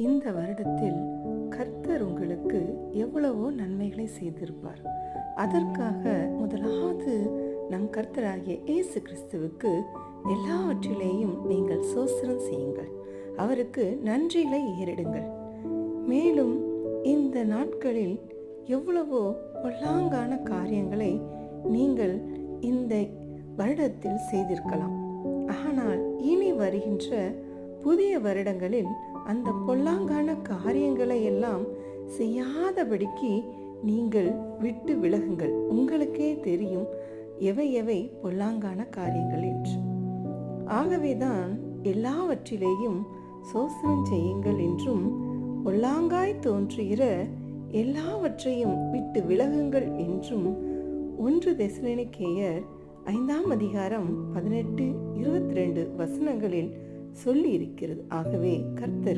இந்த வருடத்தில் கர்த்தர் உங்களுக்கு எவ்வளவோ நன்மைகளை செய்திருப்பார். அதற்காக முதலாவது நம் கர்த்தராகிய இயேசு கிறிஸ்துவுக்கு எல்லாவற்றிலேயும் நீங்கள் ஸ்தோத்திரம் செய்யுங்கள். அவருக்கு நன்றிகளை ஏறிடுங்கள். மேலும் இந்த நாட்களில் எவ்வளவோ பொல்லாங்கான காரியங்களை நீங்கள் இந்த வருடத்தில் செய்திருக்கலாம். ஆனால் இனி வருகின்ற புதிய வருடங்களில் அந்த பொல்லாங்கான காரியங்களை எல்லாம் செய்யாதபடிக்கு நீங்கள் விட்டு விலகுங்கள். உங்களுக்கே தெரியும் எவை எவை பொல்லாங்கான காரியங்கள் என்று. ஆகவேதான் எல்லாவற்றிலேயும் ஸ்தோத்திரம் செய்யுங்கள் என்றும், பொல்லாங்காய் தோன்றுகிற எல்லாவற்றையும் விட்டு விலகுங்கள் என்றும் 1 தெசலோனிக்கேயர் 5ஆம் அதிகாரம் 18-22 வசனங்களில் சொல்லி இருக்கிறது. ஆகவே கர்த்தர்